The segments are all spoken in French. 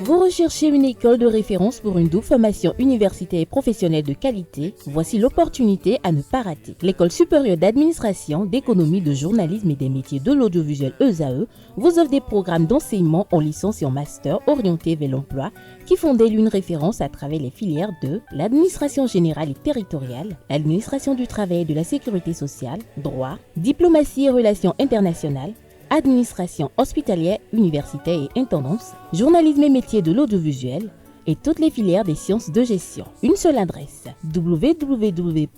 Vous recherchez une école de référence pour une double formation universitaire et professionnelle de qualité? Voici l'opportunité à ne pas rater. L'École supérieure d'administration, d'économie, de journalisme et des métiers de l'audiovisuel ESAE vous offre des programmes d'enseignement en licence et en master orientés vers l'emploi qui font d'elle une référence à travers les filières de l'administration générale et territoriale, l'administration du travail et de la sécurité sociale, droit, diplomatie et relations internationales, administration hospitalière, universitaire et intendance, journalisme et métiers de l'audiovisuel et toutes les filières des sciences de gestion. Une seule adresse, www.esae.bj.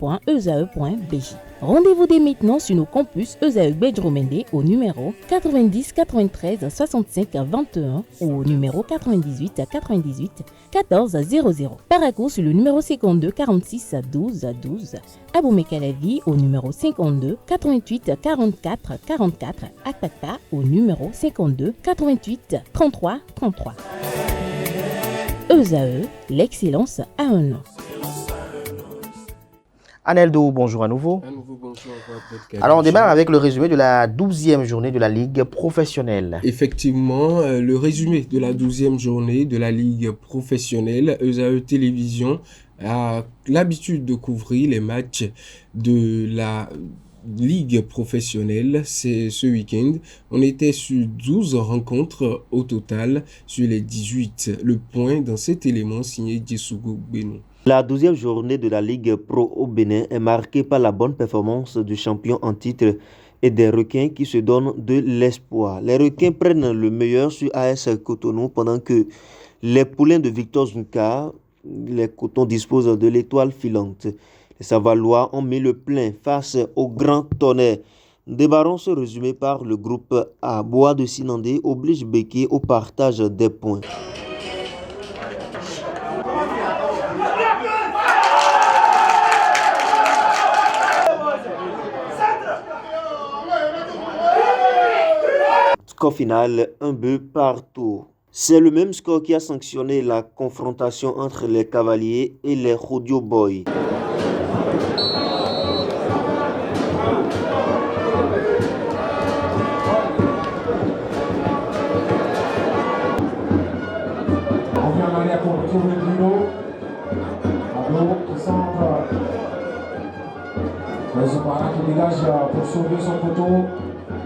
Rendez-vous dès maintenant sur nos campus ESAE Bedjromende au numéro 90 93 65 21 ou au numéro 98 98 14 00. Paracourt sur le numéro 52 46 12 12. Aboumé-Calavi au numéro 52 88 44 44. Akpata au numéro 52 88 33 33. ESAE, l'excellence a un nom. Aneldo, bonjour à nouveau. Bonjour. Alors, on démarre avec le résumé de la 12e journée de la Ligue professionnelle. Effectivement, le résumé de la 12e journée de la Ligue professionnelle, ESAE Télévision a l'habitude de couvrir les matchs de la Ligue professionnelle. C'est ce week-end. On était sur 12 rencontres au total sur les 18. Le point dans cet élément signé Djessougou Benou. La 12e journée de la Ligue Pro au Bénin est marquée par la bonne performance du champion en titre et des requins qui se donnent de l'espoir. Les requins prennent le meilleur sur AS Cotonou pendant que les poulains de Victor Zunka, les Cotons, disposent de l'étoile filante. Les Savalois ont mis le plein face au Grand Tonnerre. Débarrons ce résumé par le groupe A. Bois de Sinandé oblige Béké au partage des points. Score final, 1 but partout. C'est le même score qui a sanctionné la confrontation entre les Cavaliers et les Rodio Boys. On vient en arrière pour retrouver Bruno. Pablo qui centre. Zopara qui dégage pour sauver son poteau.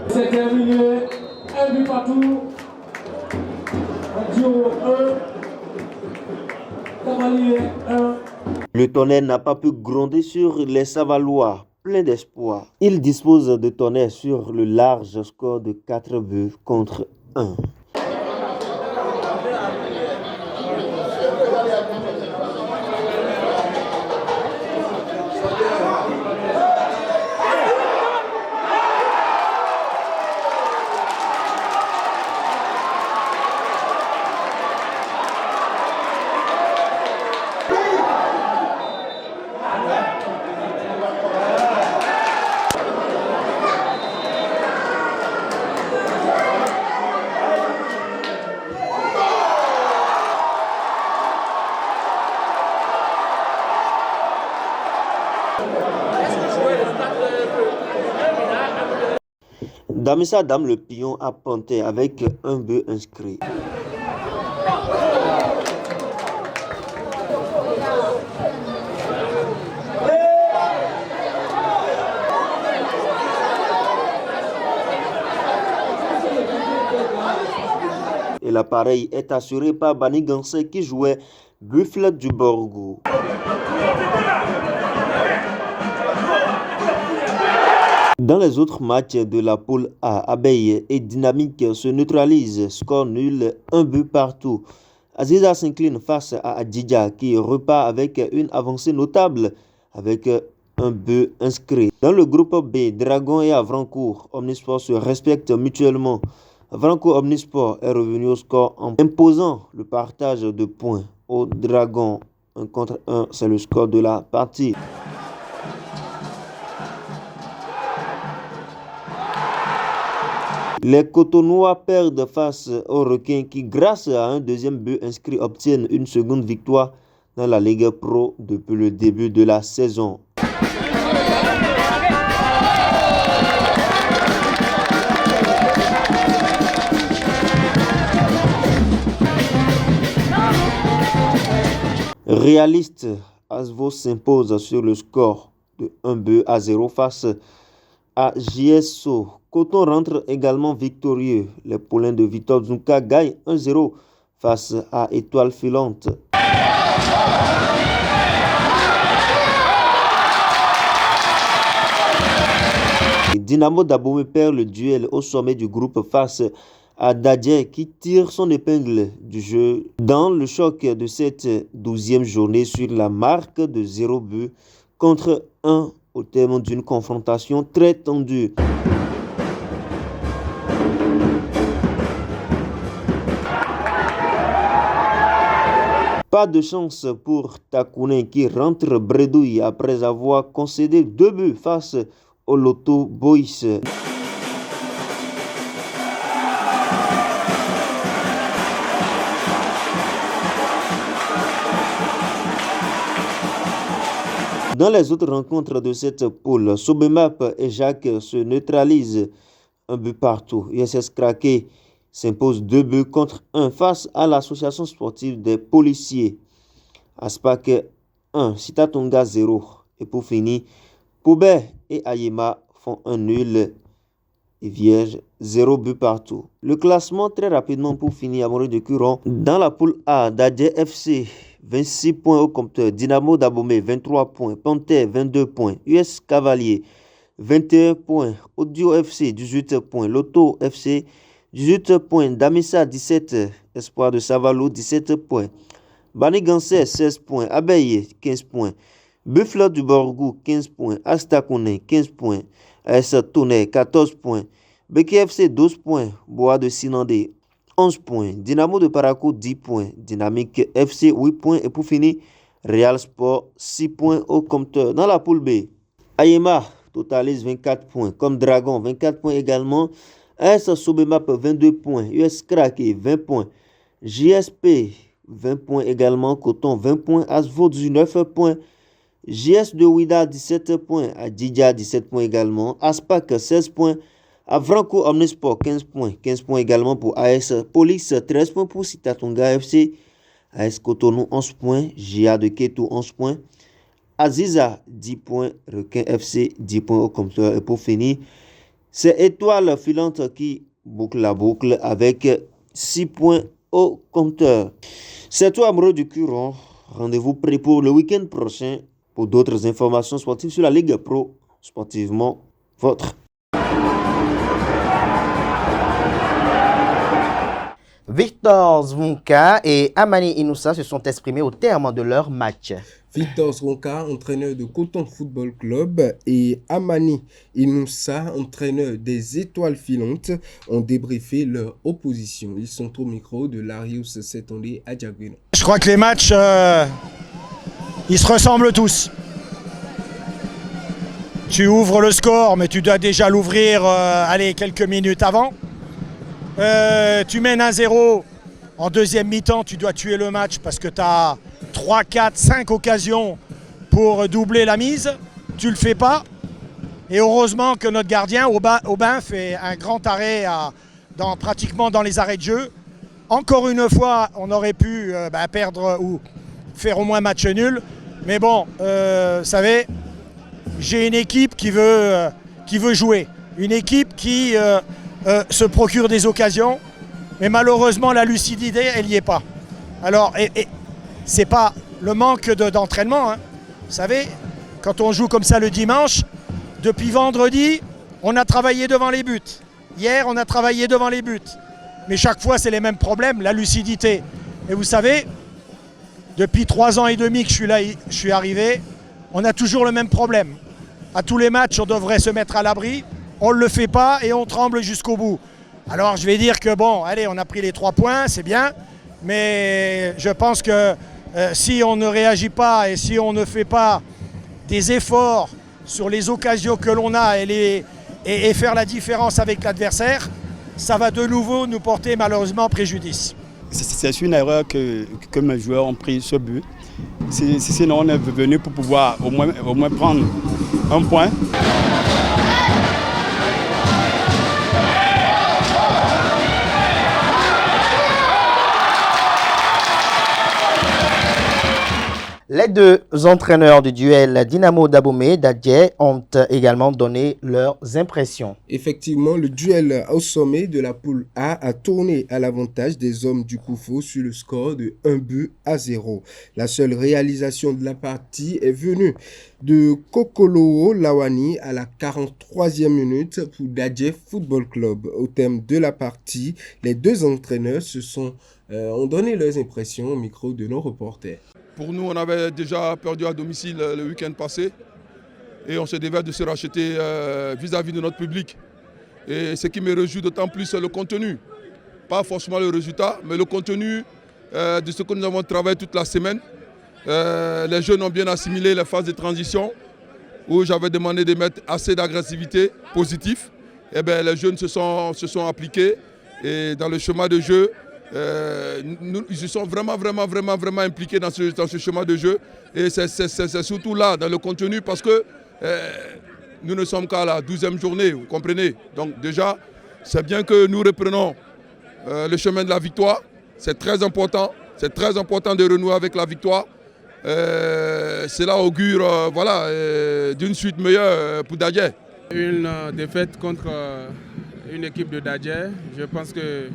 C'est terminé. Un but partout. Radio 1. Cavalier 1. Le Tonnerre n'a pas pu gronder sur les Savalois, plein d'espoir. Il dispose de Tonnerre sur le large score de 4 buts contre 1. Damissa Dame le pion a ponté avec un but inscrit. Et l'appareil est assuré par Bani Gansé qui jouait Buffle du Borgo. Dans les autres matchs de la poule A, Abeille et Dynamique se neutralisent, score nul, 1 but partout. Aziza s'incline face à Adjidja qui repart avec une avancée notable avec un but inscrit. Dans le groupe B, Dragon et Avrancourt, Omnisport se respectent mutuellement. Avrancourt Omnisport est revenu au score en imposant le partage de points au Dragon. 1 contre 1, c'est le score de la partie. Les Cotonois perdent face aux Requins qui, grâce à un deuxième but inscrit, obtiennent une seconde victoire dans la Ligue Pro depuis le début de la saison. réaliste. Asvo s'impose sur le score de 1-0 face à JSO. Coton rentre également victorieux. Les poulains de Victor Zunka gagnent 1-0 face à Étoile Filante. Dynamo d'Abomey perd le duel au sommet du groupe face à Dadje qui tire son épingle du jeu dans le choc de cette 12e journée sur la marque de 0 but contre 1 au terme d'une confrontation très tendue. Pas de chance pour Takounen qui rentre bredouille après avoir concédé 2 buts face au Lotto Boys. Dans les autres rencontres de cette poule, Sobemap et Jacques se neutralisent 1 but partout. USS Kraké s'impose 2 buts contre 1 face à l'association sportive des policiers. Aspak 1, Sitatonga 0. Et pour finir, Poubert et Ayema font un nul et vierge, 0 but partout. Le classement très rapidement pour finir, Amaury de Curon. Dans la poule A, Dadje FC 26 points au compteur, Dynamo d'Abomey 23 points, Panthère 22 points, US Cavalier 21 points, Audio FC 18 points, Lotto FC 18 points, Damissa 17, Espoir de Savalo 17 points, Banigansé 16 points, Abeille 15 points, Buffalo du Borgou 15 points, Astakounen 15 points, AS Tonnerre 14 points, Beki FC 12 points, Bois de Sinandé 11 points, Dynamo de Parakou 10 points, Dynamique FC 8 points et pour finir, Real Sport 6 points au compteur. Dans la poule B, Ayema totalise 24 points, comme Dragon 24 points également, AS Sobemap 22 points, US Kraké 20 points, JSP 20 points également, Coton 20 points, Asvo 19 points, JS de Ouida 17 points, Adidja 17 points également, Aspak 16 points, Avranco Omnisport 15 points également pour AS Police, 13 points pour Sitatonga FC, AS Cotonou 11 points, JA de Ketou 11 points, Aziza 10 points, Requin FC 10 points au compteur et pour finir, c'est Étoile Filante qui boucle la boucle avec 6 points au compteur. C'est toi Amaury du Curon, rendez-vous prêt pour le week-end prochain pour d'autres informations sportives sur la Ligue Pro, sportivement votre. Victor Zvonka et Amani Inoussa se sont exprimés au terme de leur match. Victor Zvonka, entraîneur de Coton Football Club, et Amani Inoussa, entraîneur des Étoiles Filantes, ont débriefé leur opposition. Ils sont au micro de Larius Setondé à Diaguino. Je crois que les matchs, ils se ressemblent tous. Tu ouvres le score, mais tu dois déjà l'ouvrir quelques minutes avant. Tu mènes 1-0. En deuxième mi-temps, tu dois tuer le match parce que tu as 3, 4, 5 occasions pour doubler la mise. Tu ne le fais pas. Et heureusement que notre gardien, Aubin, fait un grand arrêt pratiquement dans les arrêts de jeu. Encore une fois, on aurait pu perdre ou faire au moins match nul. Mais bon, vous savez, j'ai une équipe qui veut jouer. Une équipe qui se procure des occasions. Mais malheureusement, la lucidité, elle n'y est pas. Alors, c'est pas le manque d'entraînement. Hein. Vous savez, quand on joue comme ça le dimanche, depuis vendredi, on a travaillé devant les buts. Hier, on a travaillé devant les buts. Mais chaque fois, c'est les mêmes problèmes, la lucidité. Et vous savez, depuis 3 ans et demi que je suis là, je suis arrivé, on a toujours le même problème. À tous les matchs, on devrait se mettre à l'abri. On ne le fait pas et on tremble jusqu'au bout. Alors je vais dire que bon, allez, on a pris les 3 points, c'est bien. Mais je pense que si on ne réagit pas et si on ne fait pas des efforts sur les occasions que l'on a et faire la différence avec l'adversaire, ça va de nouveau nous porter malheureusement préjudice. C'est une erreur que mes joueurs ont pris ce but. Sinon on est venu pour pouvoir au moins prendre un point. Les deux entraîneurs du duel Dynamo d'Abomey d'Adjé ont également donné leurs impressions. Effectivement, le duel au sommet de la poule A a tourné à l'avantage des hommes du Koufo sur le score de 1-0. La seule réalisation de la partie est venue de Kokolo Lawani à la 43e minute pour Dadje Football Club. Au terme de la partie, les deux entraîneurs ont donné leurs impressions au micro de nos reporters. Pour nous, on avait déjà perdu à domicile le week-end passé et on se devait de se racheter vis-à-vis de notre public. Et ce qui me réjouit d'autant plus, c'est le contenu. Pas forcément le résultat, mais le contenu de ce que nous avons travaillé toute la semaine. Les jeunes ont bien assimilé les phases de transition où j'avais demandé de mettre assez d'agressivité positive. Et bien, les jeunes se sont appliqués et dans le chemin de jeu, ils se sont vraiment impliqués dans ce chemin de jeu. Et c'est surtout là, dans le contenu, parce que nous ne sommes qu'à la 12e journée, vous comprenez. Donc déjà, c'est bien que nous reprenons le chemin de la victoire. C'est très important de renouer avec la victoire. Cela augure d'une suite meilleure pour Dadje. Une défaite contre une équipe de Dadje, je pense que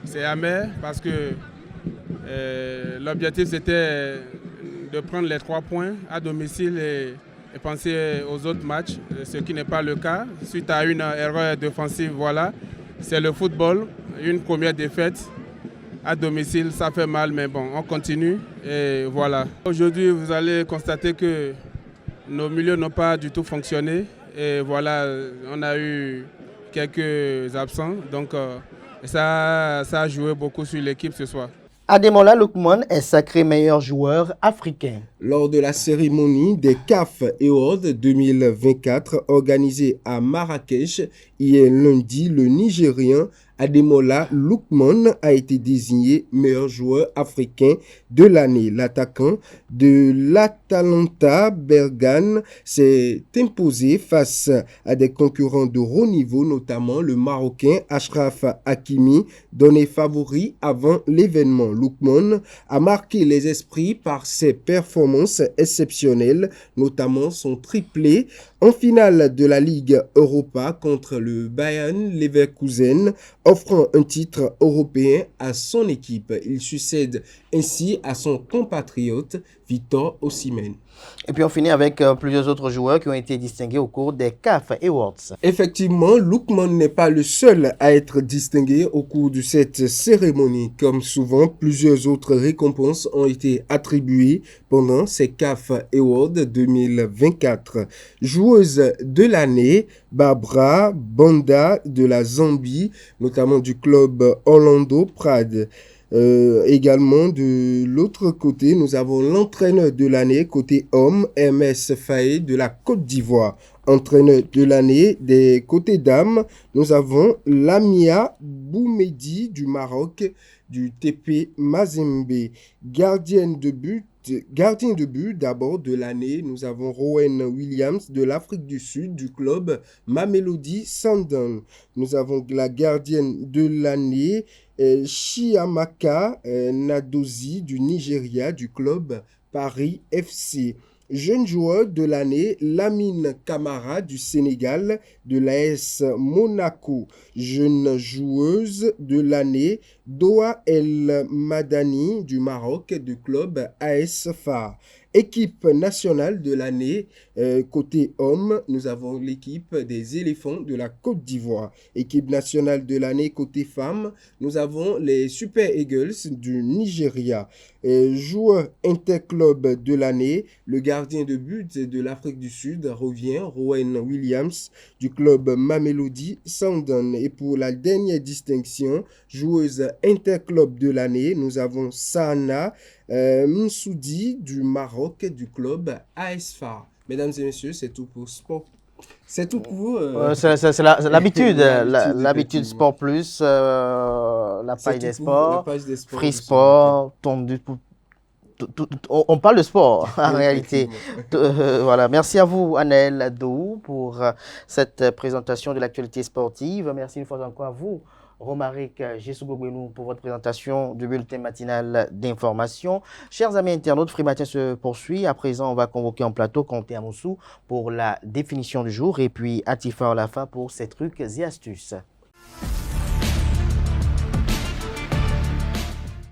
c'est amer parce que l'objectif c'était de prendre les 3 points à domicile et penser aux autres matchs, ce qui n'est pas le cas. Suite à une erreur défensive, voilà, c'est le football, une première défaite à domicile, ça fait mal, mais bon, on continue et voilà. Aujourd'hui, vous allez constater que nos milieux n'ont pas du tout fonctionné et voilà, on a eu quelques absents, donc ça a joué beaucoup sur l'équipe ce soir. Ademola Lookman est sacré meilleur joueur africain. Lors de la cérémonie des CAF Awards 2024 organisée à Marrakech, hier lundi, le Nigérien Ademola Lookman a été désigné meilleur joueur africain de l'année. L'attaquant de l'Atalanta Bergame s'est imposé face à des concurrents de haut niveau, notamment le Marocain Achraf Hakimi, donné favori avant l'événement. Lookman a marqué les esprits par ses performances exceptionnelles, notamment son triplé en finale de la Ligue Europa contre le Bayern Leverkusen, offrant un titre européen à son équipe. Il succède ainsi à son compatriote Victor Osimhen. Et puis on finit avec plusieurs autres joueurs qui ont été distingués au cours des CAF Awards. Effectivement, Lookman n'est pas le seul à être distingué au cours de cette cérémonie. Comme souvent, plusieurs autres récompenses ont été attribuées pendant ces CAF Awards 2024. Joueuse de l'année, Barbara Banda de la Zambie, notamment du club Orlando Pride. Également de l'autre côté, nous avons l'entraîneur de l'année côté homme, MS Faye de la Côte d'Ivoire. Entraîneur de l'année des côtés dames, nous avons Lamia Boumedi du Maroc, du TP Mazembe. Gardien de but d'abord de l'année, nous avons Rowan Williams de l'Afrique du Sud du club Mamelodi Sundowns. Nous avons la gardienne de l'année Chiamaka Nadozi du Nigeria du club Paris FC. Jeune joueur de l'année, Lamine Camara du Sénégal de l'AS Monaco. Jeune joueuse de l'année, Doha El Madani du Maroc du club AS FAR. Équipe nationale de l'année, côté homme, nous avons l'équipe des éléphants de la Côte d'Ivoire. Équipe nationale de l'année, côté femme, nous avons les Super Eagles du Nigeria. Joueur interclub de l'année, le gardien de but de l'Afrique du Sud revient, Rowan Williams du club Mamelodi Sundowns. Et pour la dernière distinction, joueuse interclub de l'année, nous avons Sana Msoudi du Maroc du club AS FAR. Mesdames et messieurs, c'est tout pour sport. C'est tout pour vous. C'est l'habitude, l'habitude Sport Plus, la page des sports, Free Sport, ton but pour on parle de sport en réalité. Voilà. Merci à vous, Anel Dou, pour cette présentation de l'actualité sportive. Merci une fois encore à vous, Romaric Jessougoubenou, pour votre présentation du bulletin matinal d'information. Chers amis internautes, Free Matin se poursuit. À présent, on va convoquer en plateau Conté Amoussou pour la définition du jour et puis Atifa Olafa pour ses trucs et astuces.